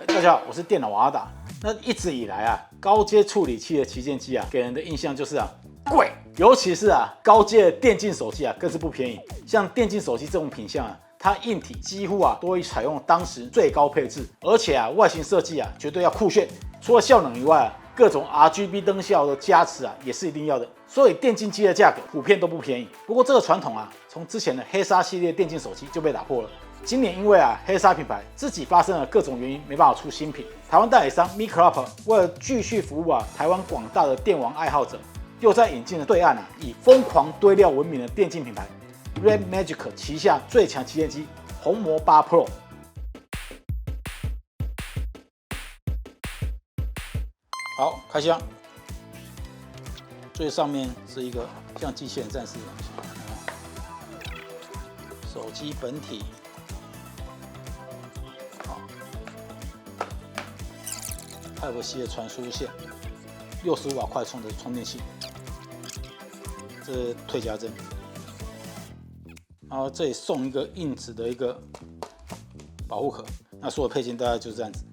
大家好，我是电脑王阿达。那一直以来啊，高阶处理器的旗舰机啊，给人的印象就是贵，尤其是高阶的电竞手机更是不便宜。像电竞手机这种品项它硬体几乎都会采用当时最高配置，而且外形设计绝对要酷炫。除了效能以外各种 RGB 灯效的加持也是一定要的。所以电竞机的价格普遍都不便宜。不过这个传统从之前的黑鲨系列电竞手机就被打破了。今年因为黑鲨品牌自己发生了各种原因，没办法出新品。台湾代理商 MiClub 为了继续服务台湾广大的电玩爱好者，又在引进了对岸以疯狂堆料闻名的电竞品牌 Red Magic 旗下最强旗舰机红魔8 Pro。好，开箱。最上面是一个像机器人战士的东西，手机本体。Type-C 的传输线，65瓦快充的充电器，这是退夹针，然后这里送一个硬质的一个保护壳。那所有配件大概就是这样子。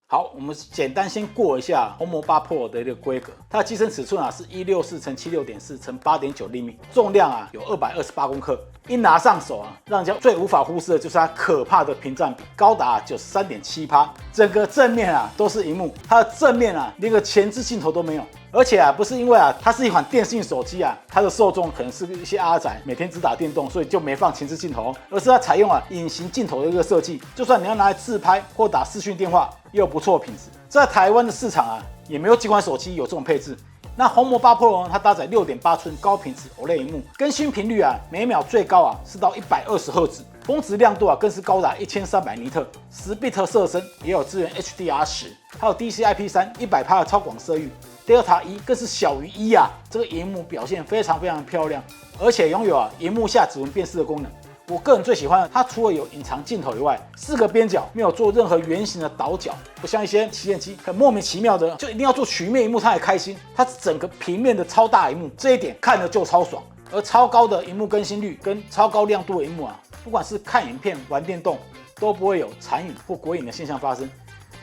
好，我们简单先过一下红魔8 Pro 的一个规格。它的机身尺寸是164×76.4×8.9厘米，重量有228公克。一拿上手让人家最无法忽视的就是它可怕的屏占比，高达93.7%。整个正面都是萤幕，它的正面连个前置镜头都没有。而且不是因为它是一款电竞手机它的受众可能是一些阿宅，每天只打电动，所以就没放前置镜头，而是它采用隐形镜头的一个设计，就算你要拿来自拍或打视讯电话，也有不错的品质。在台湾的市场也没有几款手机有这种配置。那红魔8 Pro 它搭载6.8寸高频质 OLED 萤幕，更新频率每秒最高是到120赫兹，峰值亮度更是高达1300尼特，10bit 色深也有支援 HDR10，还有 DCI-P3 100%的超广色域 ，Delta 1更是小于1这个萤幕表现非常漂亮，而且拥有萤幕下指纹辨识的功能。我个人最喜欢的，它除了有隐藏镜头以外，4个边角没有做任何圆形的倒角，不像一些旗舰机很莫名其妙的就一定要做曲面萤幕它才开心。它整个平面的超大萤幕，这一点看了就超爽。而超高的萤幕更新率跟超高亮度的萤幕不管是看影片、玩电动，都不会有残影或鬼影的现象发生。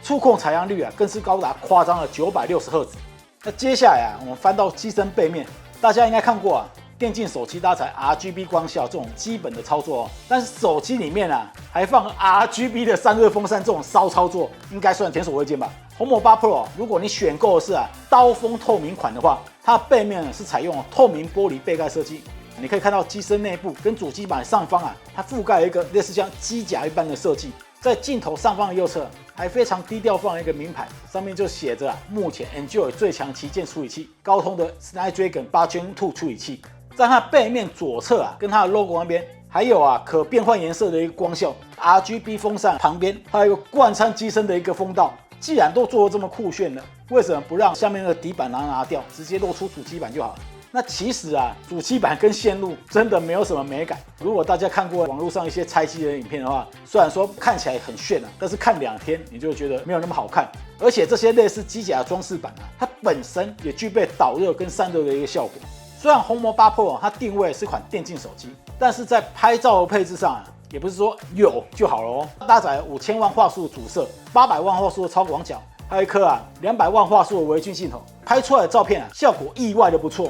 触控采样率更是高达夸张的960赫兹。那接下来我们翻到机身背面，大家应该看过电竞手机搭载 RGB 光效这种基本的操作但是手机里面还放 RGB 的散热风扇这种骚操作，应该算前所未见吧。红魔8 Pro 如果你选购的是刀锋透明款的话，它的背面是采用透明玻璃背盖设计。你可以看到机身内部跟主机板上方它覆盖了一个类似像机甲一般的设计。在镜头上方的右侧还非常低调放了一个名牌，上面就写着目前 Enjoy 最强旗舰处理器高通的 Snapdragon 8 Gen 2处理器。在它背面左侧跟它的 logo 那边还有可变换颜色的一个光效 RGB 风扇旁边还有一个贯穿机身的一个风道。既然都做得这么酷炫了，为什么不让下面那个底板拿掉，直接露出主机板就好了？那其实主机板跟线路真的没有什么美感。如果大家看过网络上一些拆机的影片的话，虽然说看起来很炫但是看2天你就会觉得没有那么好看。而且这些类似机甲的装饰板它本身也具备导热跟散热的一个效果。虽然红魔8 Pro 它定位是款电竞手机，但是在拍照的配置上也不是说有就好了搭载5000万画素的主摄，800万画素的超广角，还有一颗200万画素的微距镜头，拍出来的照片效果意外的不错。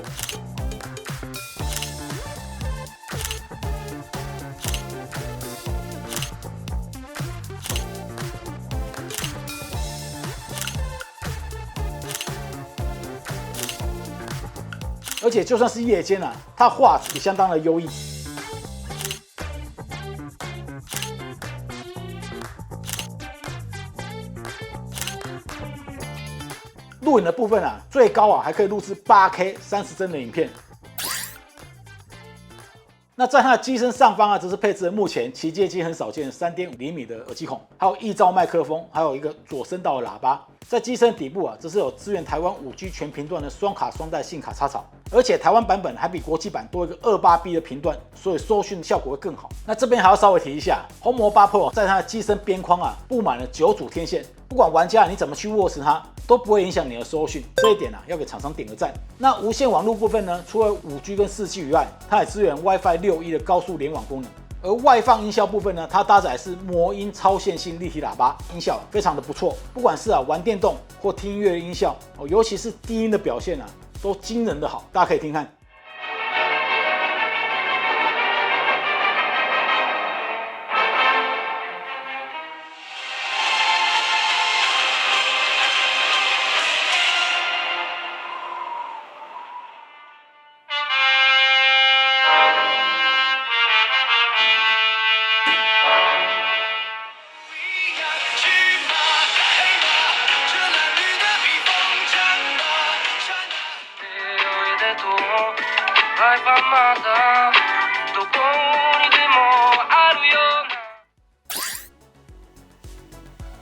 而且就算是夜间它画质也相当的优异。录影的部分最高还可以录制8K 30帧的影片。那在它的机身上方则是配置了目前旗舰机很少见的3.5厘米的耳机孔，还有异噪麦克风，还有一个左声道的喇叭。在机身底部则是有支援台湾5G 全频段的双卡双待信卡插槽，而且台湾版本还比国际版多一个28B 的频段，所以收讯效果会更好。那这边还要稍微提一下，红魔8 Pro 在它的机身边框布满了9组天线，不管玩家你怎么去握持它，都不会影响你的收讯，这一点要给厂商点个赞。那无线网络部分呢，除了5G 跟4G以外，它也支援 WiFi 6E 的高速联网功能。而外放音效部分呢，它搭载是魔音超线性立体喇叭，音效非常的不错。不管是玩电动或听音乐的音效尤其是低音的表现都惊人的好，大家可以听看。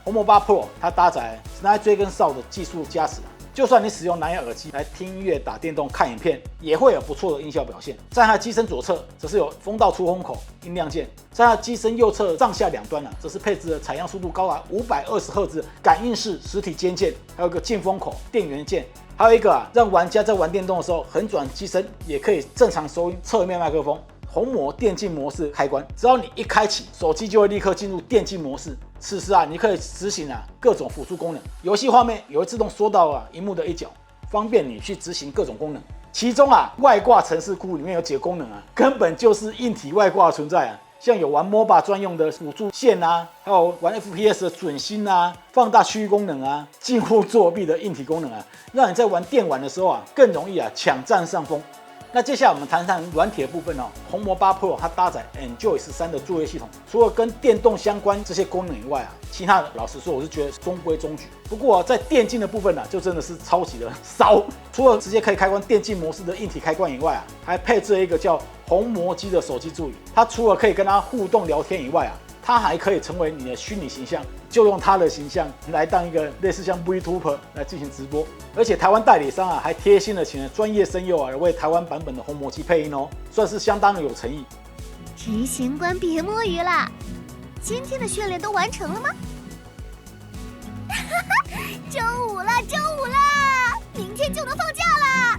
红魔8 Pro 它搭载 Snide Dragon Sound 的技术加持就算你使用蓝牙耳机来听音乐、打电动、看影片，也会有不错的音效表现。在它的机身左侧，则是有风道出风口、音量键；在它的机身右侧上下两端则是配置了采样速度高达520赫兹感应式实体肩键，还有一个进风口、电源键，还有一个让玩家在玩电动的时候横转机身也可以正常收音侧面麦克风。红魔电竞模式开关，只要你一开启，手机就会立刻进入电竞模式。此时你可以执行各种辅助功能，游戏画面也会自动缩到萤幕的一角，方便你去执行各种功能。其中外挂程式库里面有几个功能根本就是硬体外挂的存在像有玩 MOBA 专用的辅助线还有玩 FPS 的准星放大区域功能近乎作弊的硬体功能让你在玩电玩的时候更容易抢占上风。那接下来我们谈谈软体的部分红魔8 Pro 它搭载 Enjoy 13的作业系统，除了跟电动相关这些功能以外其他的老实说我是觉得中规中矩。不过在电竞的部分就真的是超级的骚，除了直接可以开关电竞模式的硬体开关以外还配置了一个叫红魔机的手机助理。它除了可以跟它互动聊天以外它还可以成为你的虚拟形象，就用它的形象来当一个类似像 VTuber 来进行直播。而且台湾代理商还贴心的请了专业声优来为台湾版本的红魔机配音算是相当的有诚意。执行官别摸鱼了，今天的训练都完成了吗？周五了，明天就能放假了。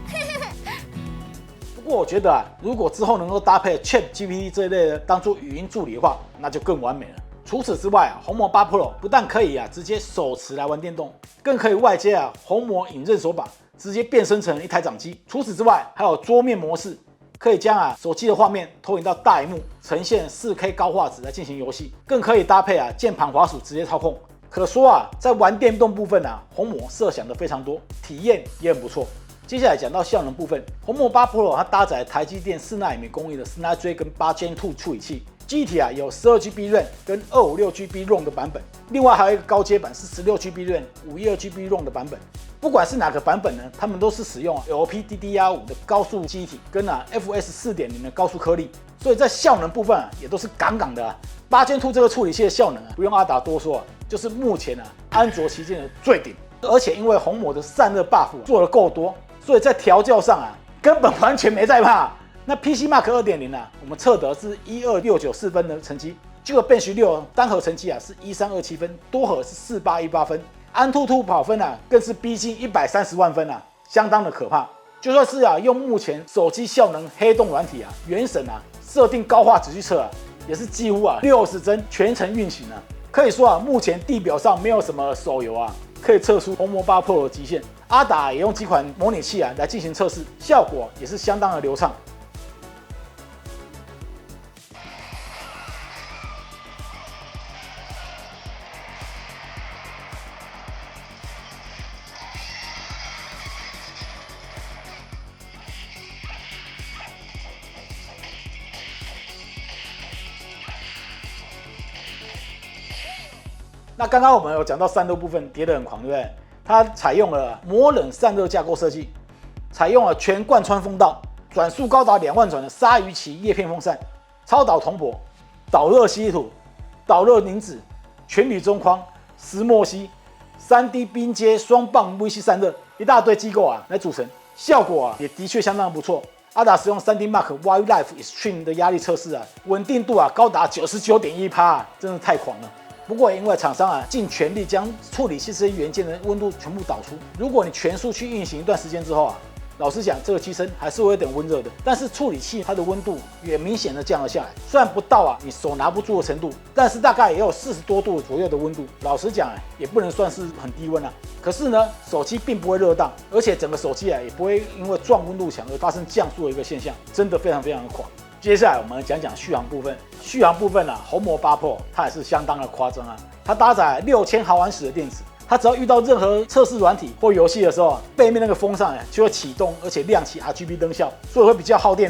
不过我觉得如果之后能够搭配 ChatGPT 这一类的当做语音助理的话，那就更完美了。除此之外红魔8 Pro 不但可以直接手持来玩电动，更可以外接红魔影刃手把，直接变身成一台掌机。除此之外，还有桌面模式，可以将手机的画面投影到大萤幕，呈现 4K 高画质来进行游戏，更可以搭配键盘滑鼠直接操控。可说在玩电动部分红魔设想的非常多，体验也很不错。接下来讲到效能部分，红魔8 Pro 它搭载台积电4奈米工艺的 Snide Dragon 8 Gen 2处理器，机体有 12GB RAM 跟 256GB ROM 的版本，另外还有一个高阶版是 16GB RAM 512GB ROM 的版本。不管是哪个版本呢，他们都是使用LPDDR5 的高速机体跟FS 4.0 的高速颗粒，所以在效能部分也都是杠杠的8 Gen 2这个处理器的效能不用阿达多说就是目前安卓旗舰的最顶。而且因为红魔的散热 buff 做得够多，所以在调教上根本完全没在怕。那 PCmark 2.0我们测得是12694分的成绩，这个 Bench 6单核成绩是1327分，多核是4818分，Antutu 跑分更是逼近130万分相当的可怕。就算是用目前手机效能黑洞软体原神设定高画质去测也是几乎60帧全程运行可以说目前地表上没有什么手游可以测出红魔8 Pro 的极限。阿达也用几款模拟器来进行测试，效果也是相当的流畅。那刚刚我们有讲到散热部分跌得很狂，对不对？它采用了魔冷散热架构设计，采用了全贯穿风道、转速高达2万转的鲨鱼鳍叶片风扇、超导铜箔、导热稀土、导热凝脂、全铝中框、石墨烯、3D 冰阶双棒 VC 散热，一大堆机构来组成，效果也的确相当不错。阿达使用 3D Mark Wildlife Extreme 的压力测试稳定度高达 99.1%，真的太狂了。不过因为厂商尽全力将处理器这些元件的温度全部导出，如果你全速去运行一段时间之后老实讲，这个机身还是会有点温热的，但是处理器它的温度也明显的降了下来。虽然不到你手拿不住的程度，但是大概也有40多度左右的温度。老实讲也不能算是很低温可是呢，手机并不会热当，而且整个手机也不会因为撞温度墙而发生降速的一个现象，真的非常的狂。接下来我们讲讲续航部分。续航部分红魔8 Pro 它也是相当的夸张它搭载6000毫安时的电池。它只要遇到任何测试软体或游戏的时候背面那个风扇就会启动，而且亮起 RGB 灯效，所以会比较耗电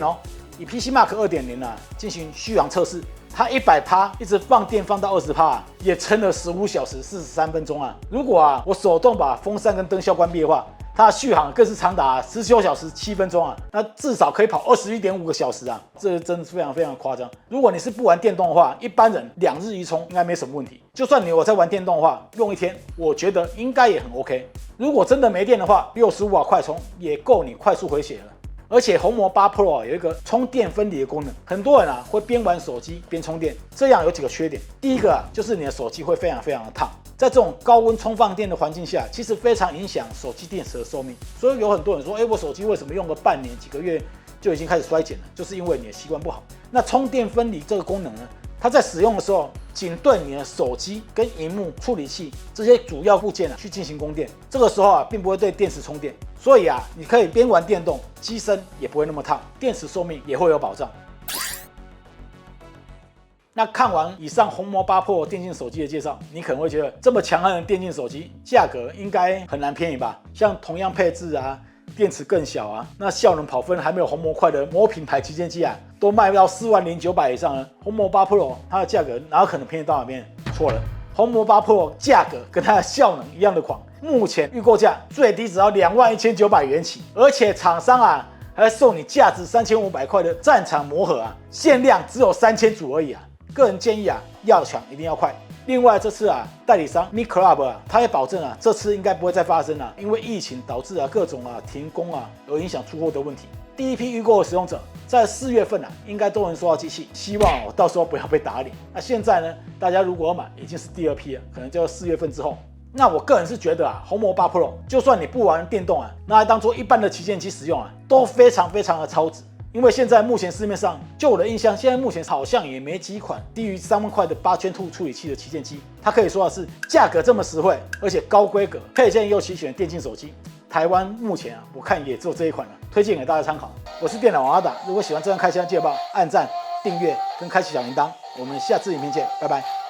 以 PCMark 2.0进行续航测试，它100%一直放电放到20%也撑了15小时43分钟如果我手动把风扇跟灯效关闭的话，它的续航更是长达19小时7分钟那至少可以跑21.5个小时这真的是非常非常夸张。如果你是不玩电动的话，一般人2日一充应该没什么问题。就算你在玩电动的话，用1天，我觉得应该也很 OK。如果真的没电的话，65瓦快充也够你快速回血了。而且红魔8 Pro 有一个充电分离的功能，很多人会边玩手机边充电，这样有几个缺点。第一个就是你的手机会非常非常的烫。在这种高温充放电的环境下，其实非常影响手机电池的寿命。所以有很多人说，我手机为什么用个半年、几个月就已经开始衰减了？就是因为你的习惯不好。那充电分离这个功能呢，它在使用的时候，仅对你的手机跟萤幕、处理器这些主要部件去进行供电。这个时候并不会对电池充电，所以你可以边玩电动，机身也不会那么烫，电池寿命也会有保障。那看完以上红魔8 Pro 电竞手机的介绍，你可能会觉得这么强悍的电竞手机，价格应该很难便宜吧？像同样配置电池更小那效能跑分还没有红魔快的某品牌旗舰机都卖到40900以上了。红魔8 Pro 它的价格哪有可能便宜到哪边？错了，红魔8 Pro 价格跟它的效能一样的狂，目前预购价最低只要21900元起，而且厂商还送你价值3500块的战场魔盒限量只有3000组而已个人建议要抢一定要快。另外这次代理商 Mi Club 他也保证这次应该不会再发生因为疫情导致各种停工而影响出货的问题。第一批预购的使用者在4月份应该都能收到机器，希望到时候不要被打脸。那现在呢，大家如果要买已经是第2批了，可能就要4月份之后。那我个人是觉得红魔8 Pro 就算你不玩电动拿来当做一般的旗舰机使用都非常非常的超值。因为现在目前市面上，就我的印象，现在目前好像也没几款低于3万块的8 Gen 2处理器的旗舰机。它可以说是价格这么实惠，而且高规格，配件又齐全的电竞手机。台湾目前我看也只有这一款了，推荐给大家参考。我是电脑王阿达，如果喜欢这样开箱记得帮我按赞、订阅跟开启小铃铛。我们下次影片见，拜拜。